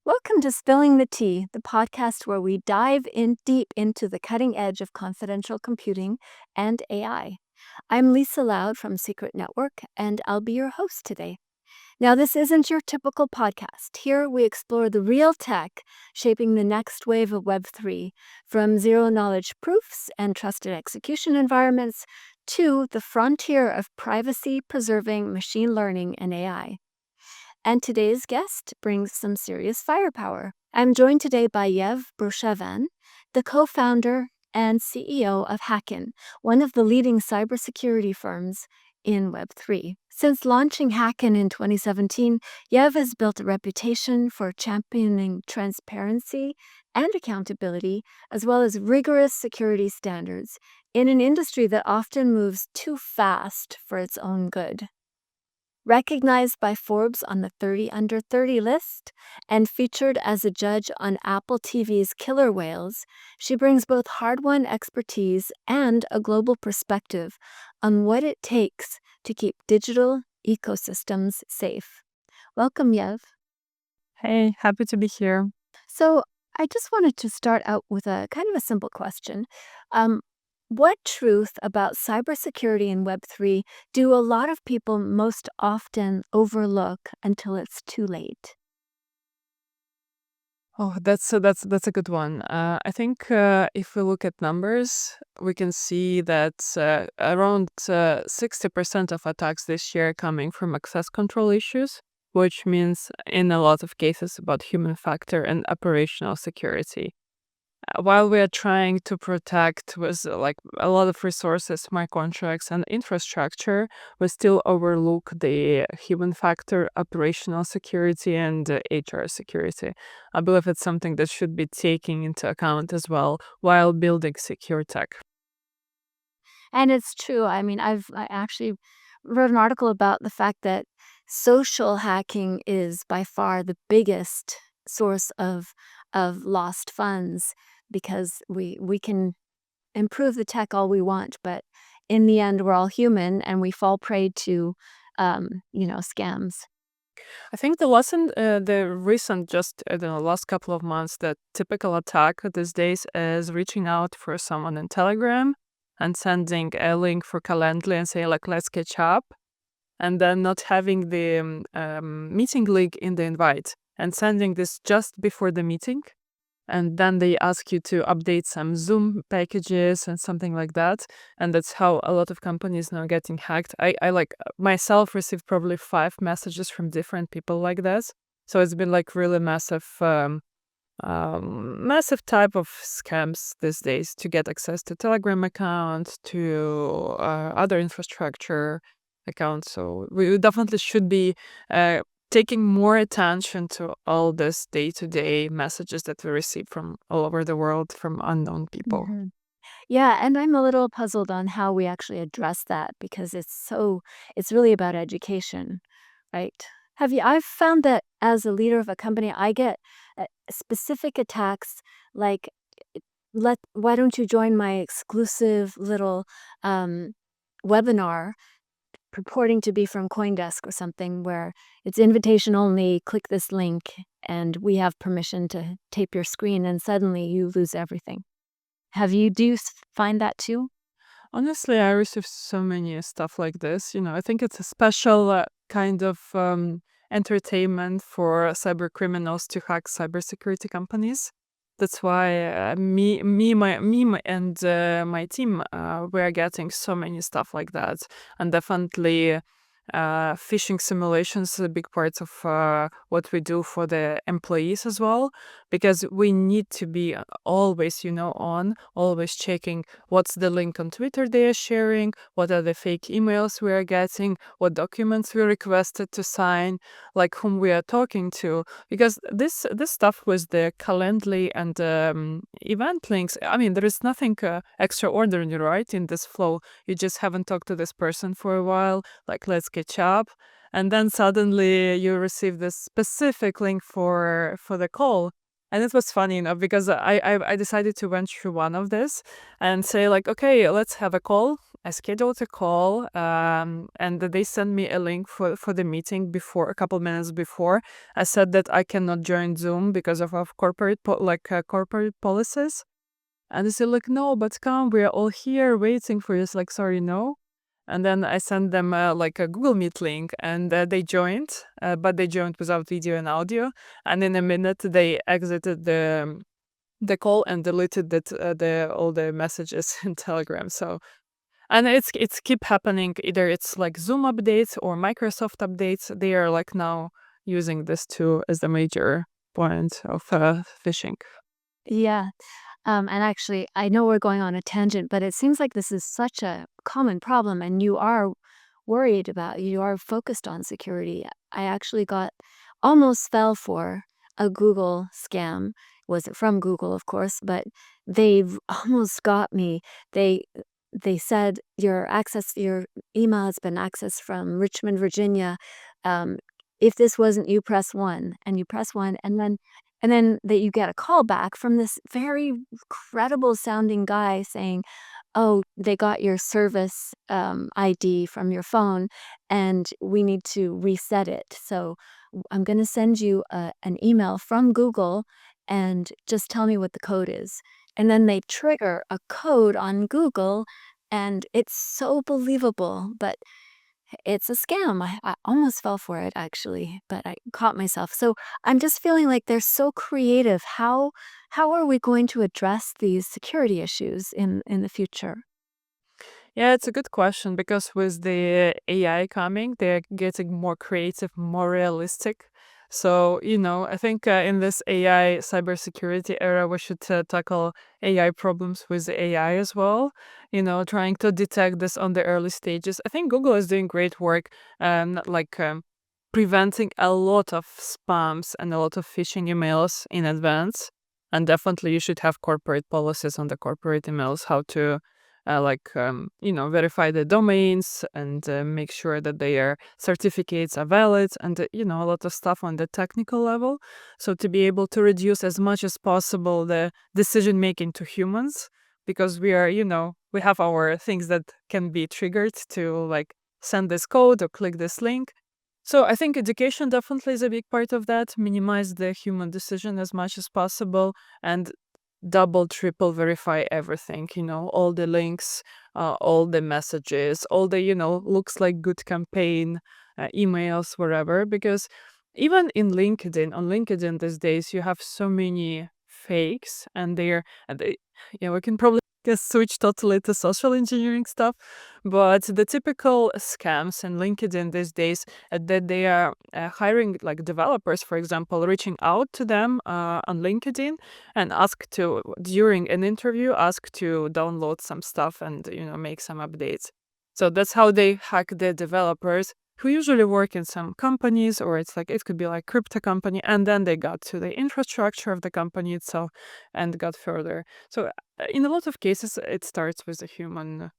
Welcome to Spilling the Tea, the podcast where we dive in deep into the cutting edge of confidential computing and AI. I'm Lisa Loud from Secret Network, and I'll be your host today. Now, this isn't your typical podcast. Here we explore the real tech shaping the next wave of Web3, from zero knowledge proofs and trusted execution environments to the frontier of privacy preserving machine learning and AI. And today's guest brings some serious firepower. I'm joined today by Yev Broshevan, the co-founder and CEO of Hacken, one of the leading cybersecurity firms in Web3. Since launching Hacken in 2017, Yev has built a reputation for championing transparency and accountability, as well as rigorous security standards in an industry that often moves too fast for its own good. Recognized by Forbes on the 30 Under 30 list and featured as a judge on Apple TV's Killer Whales, she brings both hard-won expertise and a global perspective on what it takes to keep digital ecosystems safe. Welcome, Yev. Hey, happy to be here. So I just wanted to start out with a kind of a simple question. What truth about cybersecurity in Web3 do a lot of people most often overlook until it's too late? Oh, that's a good one. I think if we look at numbers, we can see that around 60% of attacks this year are coming from access control issues, which means in a lot of cases about human factor and operational security. While we are trying to protect with like a lot of resources, smart contracts, and infrastructure, we still overlook the human factor, operational security, and HR security. I believe it's something that should be taken into account as well while building secure tech. And it's true. I actually wrote an article about the fact that social hacking is by far the biggest source of lost funds because we can improve the tech all we want, but in the end, we're all human and we fall prey to, scams. I think the recent, just I don't know, last couple of months, the typical attack these days is reaching out for someone in Telegram and sending a link for Calendly and say like, let's catch up, and then not having the meeting link in the invite and sending this just before the meeting. And then they ask you to update some Zoom packages and something like that. And that's how a lot of companies now getting hacked. I like myself received probably 5 messages from different people like this. So it's been like really massive type of scams these days to get access to Telegram accounts, to other infrastructure accounts. So we definitely should be taking more attention to all this day-to-day messages that we receive from all over the world from unknown people. Mhm. Yeah, and I'm a little puzzled on how we actually address that because it's really about education, right? I've found that as a leader of a company, I get specific attacks like, why don't you join my exclusive little um, webinar purporting to be from CoinDesk or something where it's invitation only, click this link, and we have permission to tape your screen, and suddenly you lose everything. Do you find that too? Honestly, I receive so many stuff like this. I think it's a special kind of entertainment for cyber criminals to hack cybersecurity companies. That's why and my team, we are getting so many stuff like that, and definitely phishing simulations is a big part of what we do for the employees as well, because we need to be always, always checking what's the link on Twitter they are sharing, what are the fake emails we are getting, what documents we requested to sign, like whom we are talking to, because this stuff with the Calendly and event links, I mean, there is nothing extraordinary, right, in this flow. You just haven't talked to this person for a while, like let's catch up, and then suddenly you receive this specific link for the call. And it was funny, because I decided to went through one of this and say like, okay, let's have a call. I scheduled a call, and they sent me a link for the meeting before a couple minutes before. I said that I cannot join Zoom because of corporate policies. And they said like, no, but come, we are all here waiting for you. It's like, sorry, no. And then I sent them like a Google Meet link, and they joined, but they joined without video and audio. And in a minute, they exited the call and deleted the all the messages in Telegram. So, and it's keep happening. Either it's like Zoom updates or Microsoft updates. They are like now using this too as the major point of phishing. Yeah. And actually, I know we're going on a tangent, but it seems like this is such a common problem, and you are you are focused on security. I actually almost fell for a Google scam. Wasn't from Google, of course, but they've almost got me. They they said your email has been accessed from Richmond, Virginia. Um, if this wasn't you, press one, and you press one, and then that you get a call back from this very credible sounding guy saying, "Oh, they got your service, ID from your phone, and we need to reset it. So I'm gonna send you an email from Google, and just tell me what the code is." And then they trigger a code on Google, and it's so believable, but it's a scam. I almost fell for it actually, but I caught myself. So I'm just feeling like they're so creative. How are we going to address these security issues in the future? Yeah, it's a good question because with the AI coming, they're getting more creative, more realistic. So, I think in this AI cybersecurity era, we should tackle AI problems with AI as well, trying to detect this on the early stages. I think Google is doing great work, preventing a lot of spams and a lot of phishing emails in advance. And definitely, you should have corporate policies on the corporate emails, how to verify the domains and make sure that their certificates are valid and, a lot of stuff on the technical level. So to be able to reduce as much as possible the decision making to humans, because we have our things that can be triggered to like send this code or click this link. So I think education definitely is a big part of that. Minimize the human decision as much as possible and double, triple verify everything, all the links, all the messages, all the, looks like good campaign, emails, wherever. Because even on LinkedIn these days, you have so many fakes we can probably just switch totally to social engineering stuff. But the typical scams in LinkedIn these days, that they are hiring like developers, for example, reaching out to them on LinkedIn and during an interview, ask to download some stuff and, make some updates. So that's how they hack the developers who usually work in some companies, or it could be like crypto company, and then they got to the infrastructure of the company itself and got further. So in a lot of cases, it starts with a human,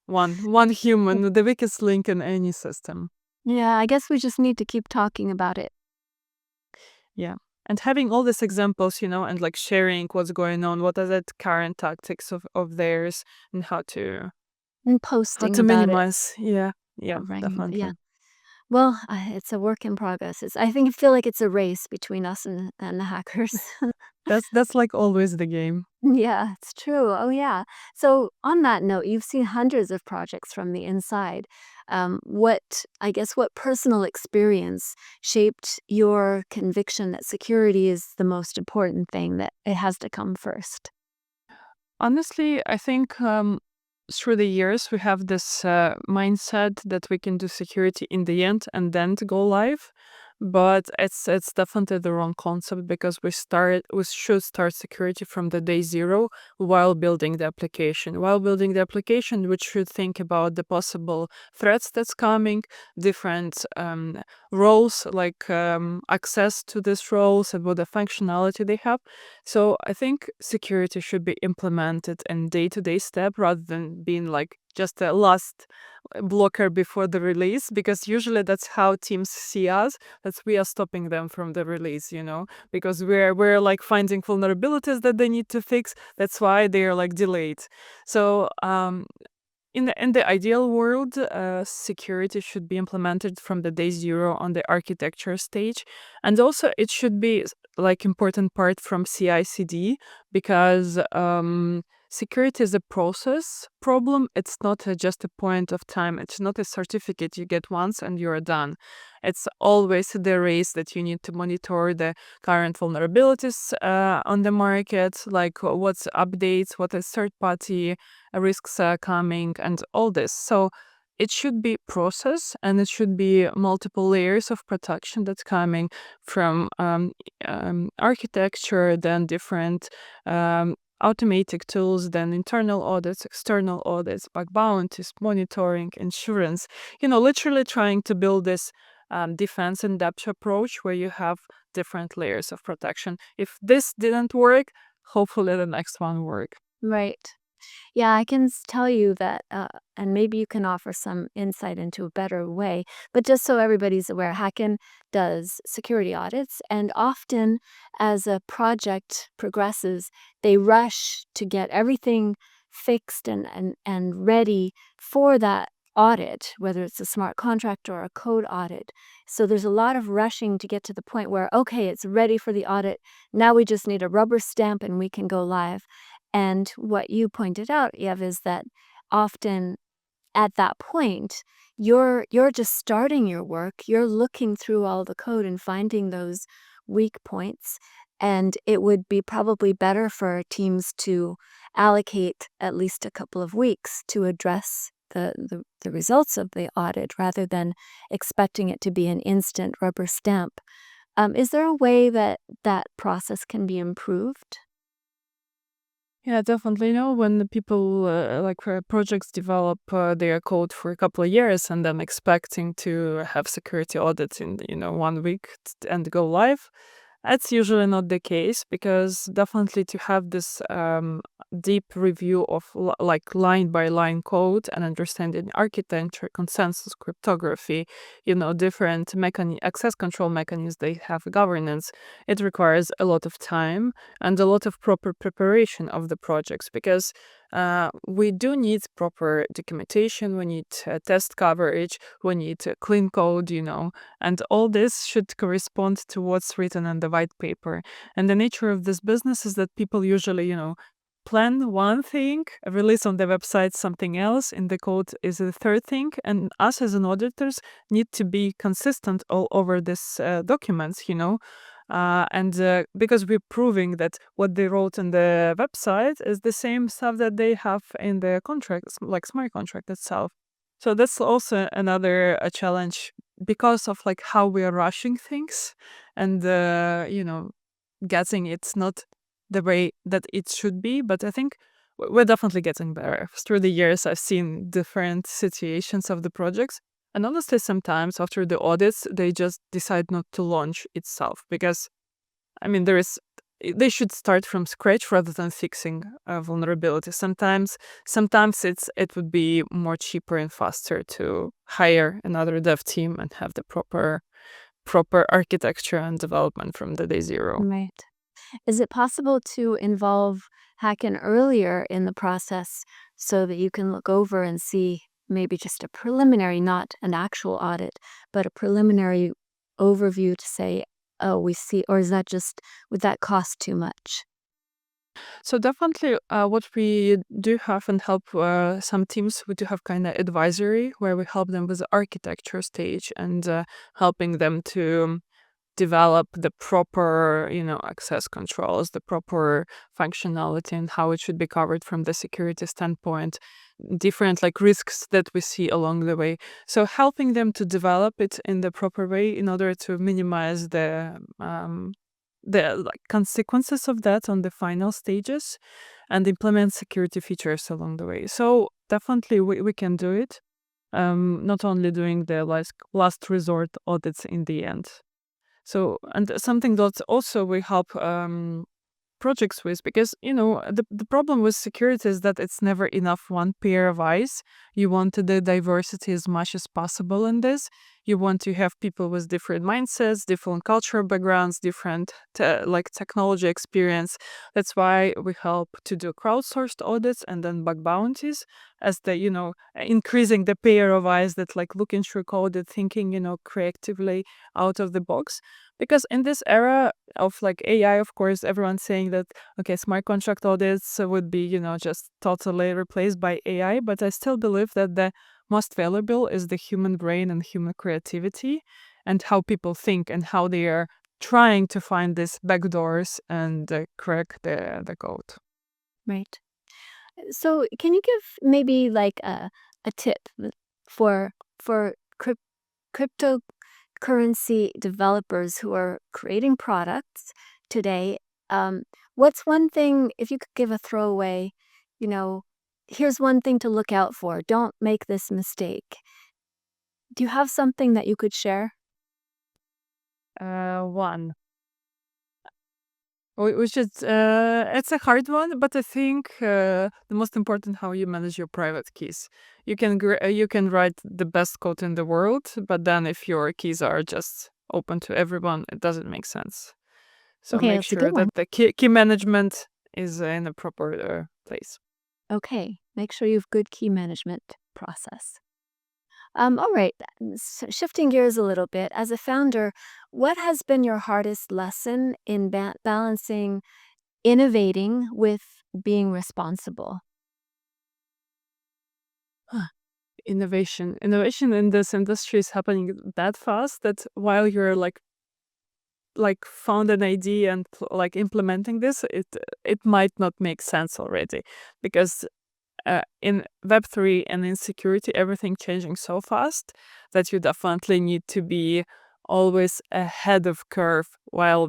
one human, the weakest link in any system. Yeah, I guess we just need to keep talking about it Yeah. And having all these examples, and like sharing what's going on, what are the current tactics of theirs, and and how posting to about it. minimize. Yeah, yeah, Right. Yeah. definitely. Well, it's a work in progress. I feel like it's a race between us and the hackers. That's like always the game. Yeah, it's true. Oh, yeah. So, on that note, you've seen hundreds of projects from the inside. What personal experience shaped your conviction that security is the most important thing, that it has to come first? Honestly, I think through the years we have this mindset that we can do security in the end and then to go live, but it's definitely the wrong concept because we should start security from the day zero while building the application. While building the application, we should think about the possible threats that's coming, different roles like access to these roles and what the functionality they have. So I think security should be implemented in day-to-day step rather than being like just a last blocker before the release, because usually that's how teams see us. That's we are stopping them from the release, because we're like finding vulnerabilities that they need to fix. That's why they're like delayed. So in the ideal world, security should be implemented from the day zero on the architecture stage, and also it should be like important part from CI/CD, because security is a process problem. It's not just a point of time. It's not a certificate you get once and you're done. It's always the race that you need to monitor the current vulnerabilities on the market, like what's updates, what is third party risks are coming, and all this. So it should be process, and it should be multiple layers of protection that's coming from architecture, then different automatic tools, then internal audits, external audits, bug bounties, monitoring, insurance. Literally trying to build this defense in depth approach where you have different layers of protection. If this didn't work, hopefully the next one work. Right. Yeah, I can tell you that, and maybe you can offer some insight into a better way. But just so everybody's aware, Hacken does security audits, and often as a project progresses, they rush to get everything fixed and ready for that audit, whether it's a smart contract or a code audit. So there's a lot of rushing to get to the point where, okay, it's ready for the audit. Now we just need a rubber stamp and we can go live. And what you pointed out, Yev, is that often at that point, you're just starting your work. You're looking through all the code and finding those weak points. And it would be probably better for teams to allocate at least a couple of weeks to address the results of the audit rather than expecting it to be an instant rubber stamp. Is there a way that that process can be improved? Yeah, definitely. When the people projects develop their code for a couple of years and then expecting to have security audits in 1 week and go live, that's usually not the case, because definitely to have this deep review of like line by line code and understanding architecture, consensus, cryptography, different access control mechanisms, they have governance. It requires a lot of time and a lot of proper preparation of the projects, because we do need proper documentation, we need test coverage, we need clean code, and all this should correspond to what's written in the white paper. And the nature of this business is that people usually, plan one thing, release on the website something else, in the code is a third thing, and us as an auditors need to be consistent all over this documents, and because we're proving that what they wrote in the website is the same stuff that they have in the contracts, like smart contract itself. So that's also another challenge, because of like how we are rushing things, and getting it's not the way that it should be. But I think we're definitely getting better. Through the years, I've seen different situations of the projects. And honestly, sometimes after the audits, they just decide not to launch itself, because, they should start from scratch rather than fixing a vulnerability. Sometimes it would be more cheaper and faster to hire another dev team and have the proper architecture and development from the day zero. Right. Is it possible to involve Hacken earlier in the process so that you can look over and see maybe just a preliminary, not an actual audit, but a preliminary overview to say, oh, we see, or is that just, would that cost too much? So definitely, what we do have and help some teams, we do have kind of advisory where we help them with the architecture stage, and helping them to develop the proper, access controls, the proper functionality, and how it should be covered from the security standpoint, different like risks that we see along the way. So helping them to develop it in the proper way in order to minimize the like consequences of that on the final stages, and implement security features along the way. So definitely we can do it. Not only doing the last resort audits in the end. So, and something that also we help projects with, because the problem with security is that it's never enough one pair of eyes. You want the diversity as much as possible in this. You want to have people with different mindsets, different cultural backgrounds, different technology experience. That's why we help to do crowdsourced audits and then bug bounties, as the increasing the pair of eyes that like looking through code and thinking creatively out of the box. Because in this era of like AI, of course, everyone's saying that okay, smart contract audits would be just totally replaced by AI, but I still believe that the most valuable is the human brain and human creativity and how people think and how they are trying to find these backdoors and crack the code. Right. So, can you give maybe like a tip for cryptocurrency developers who are creating products today? Um, what's one thing, if you could give a throwaway, you know, here's one thing to look out for. Don't make this mistake. Do you have something that you could share? One. Which is it's a hard one, but I think the most important how you manage your private keys. You can write the best code in the world, but then if your keys are just open to everyone, it doesn't make sense. So Okay, make that's a good sure one. that the key management is in a proper place. Okay, make sure you have good key management process. All right, shifting gears a little bit, as a founder, what has been your hardest lesson in balancing innovating with being responsible? Huh. Innovation in this industry is happening that fast that while you're like found an idea and like implementing this, it might not make sense already, because in Web3 and in security, everything changing so fast that you definitely need to be always ahead of curve. While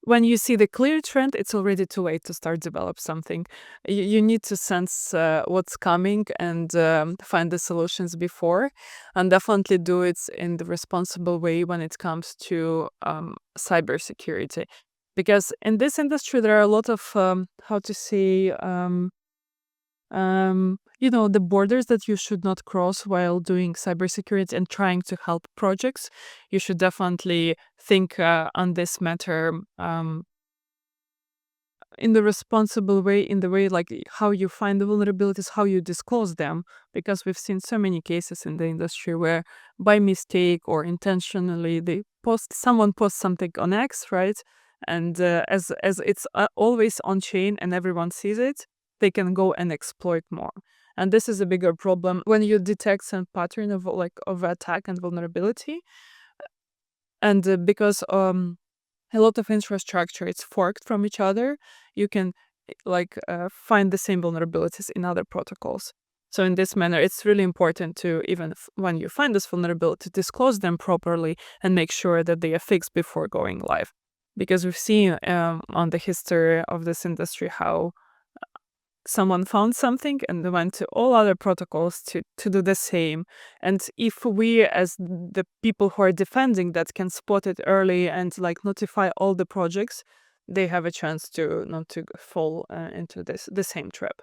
when you see the clear trend, it's already too late to start develop something. You need to sense what's coming and find the solutions before, and definitely do it in the responsible way when it comes to cybersecurity. Because in this industry, there are a lot of how to say the borders that you should not cross while doing cybersecurity and trying to help projects. You should definitely think on this matter in the responsible way, in the way like how you find the vulnerabilities, how you disclose them, because we've seen so many cases in the industry where by mistake or intentionally someone posts something on X, right? And as it's always on chain and everyone sees it, they can go and exploit more. And this is a bigger problem when you detect some pattern of attack and vulnerability. And because a lot of infrastructure is forked from each other, you can find the same vulnerabilities in other protocols. So in this manner, it's really important to, even when you find this vulnerability, disclose them properly and make sure that they are fixed before going live. Because we've seen on the history of this industry how someone found something and they went to all other protocols to do the same. And if we, as the people who are defending that, can spot it early and like notify all the projects, they have a chance to not to fall into the same trap.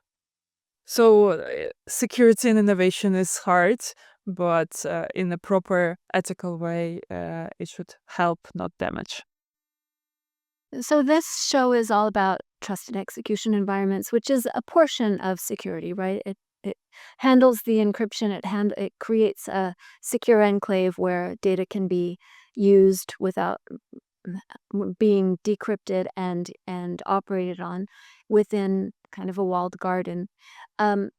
So security and innovation is hard, but in a proper ethical way, it should help, not damage. So, this show is all about trusted execution environments, which is a portion of security, right? It handles the encryption. It creates a secure enclave where data can be used without being decrypted and operated on within kind of a walled garden. Um,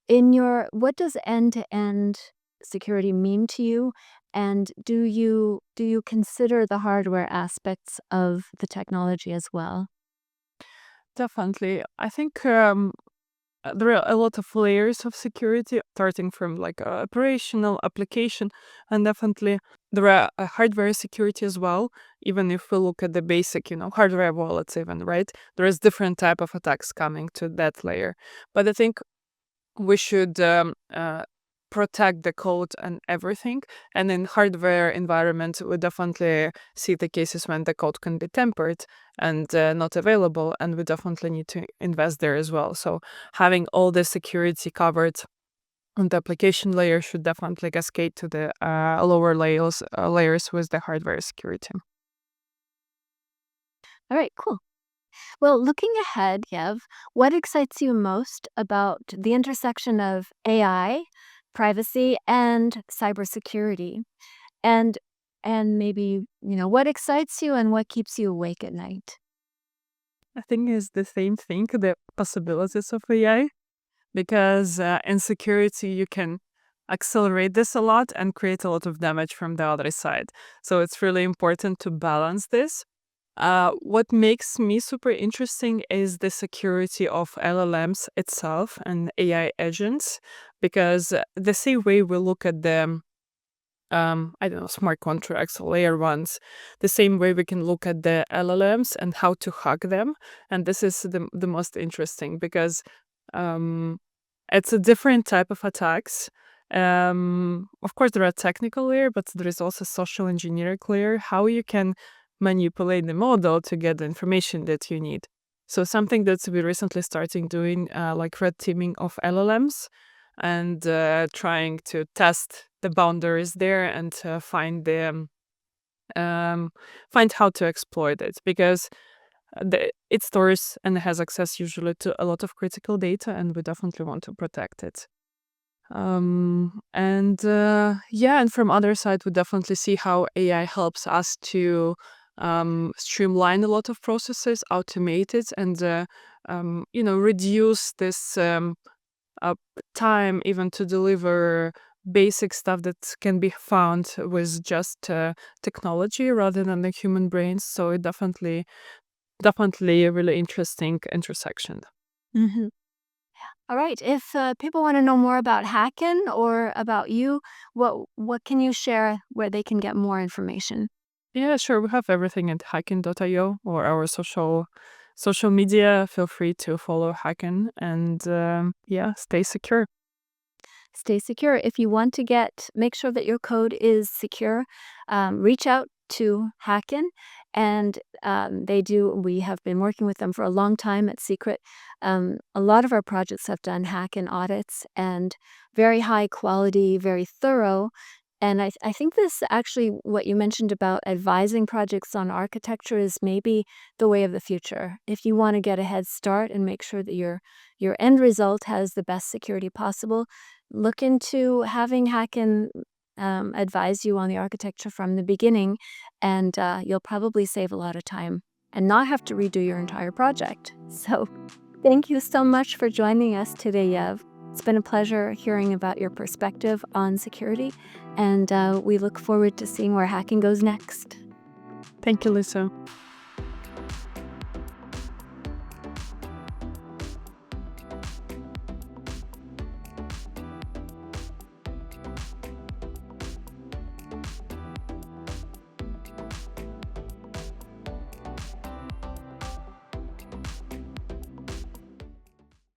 what does end-to-end security mean to you? And do you consider the hardware aspects of the technology as well? Definitely. I think there are a lot of layers of security, starting from like operational application, and definitely there are hardware security as well. Even if we look at the basic, hardware wallets, even right, there is different type of attacks coming to that layer. But I think we should protect the code and everything. And in hardware environment, we definitely see the cases when the code can be tempered and not available, and we definitely need to invest there as well. So having all the security covered And the application layer should definitely cascade to the lower layers with the hardware security. All right, cool. Well, looking ahead, Yev, what excites you most about the intersection of AI, privacy, and cybersecurity? And and maybe, what excites you and what keeps you awake at night? I think it's the same thing, the possibilities of AI, because in security you can accelerate this a lot and create a lot of damage from the other side. So it's really important to balance this. What makes me super interesting is the security of LLMs itself and AI agents, because the same way we look at the I don't know, smart contracts, layer ones, the same way we can look at the LLMs and how to hack them. And this is the most interesting because um, it's a different type of attacks. Of course, there are technical layer, but there is also social engineering layer, how you can manipulate the model to get the information that you need. So something that we recently starting doing, like red teaming of LLMs and trying to test the boundaries there and um, find how to exploit it because it stores and has access usually to a lot of critical data, and we definitely want to protect it. And from other side, we definitely see how AI helps us to streamline a lot of processes, automate it, and reduce this uh, time even to deliver basic stuff that can be found with just technology rather than the human brains. So it definitely a really interesting intersection. Hmm. All right. If people want to know more about Hacken or about you, what can you share where they can get more information? Yeah, sure. We have everything at hacken.io or our social media. Feel free to follow Hacken and stay secure. Stay secure. If you want to make sure that your code is secure, reach out to Hacken, and we have been working with them for a long time at Secret. A lot of our projects have done Hacken audits and very high quality, very thorough. And I think this actually, what you mentioned about advising projects on architecture is maybe the way of the future. If you want to get a head start and make sure that your end result has the best security possible, look into having Hacken advise you on the architecture from the beginning, and you'll probably save a lot of time and not have to redo your entire project. So, thank you so much for joining us today, Yev. It's been a pleasure hearing about your perspective on security, and we look forward to seeing where Hacking goes next. Thank you, Lisa.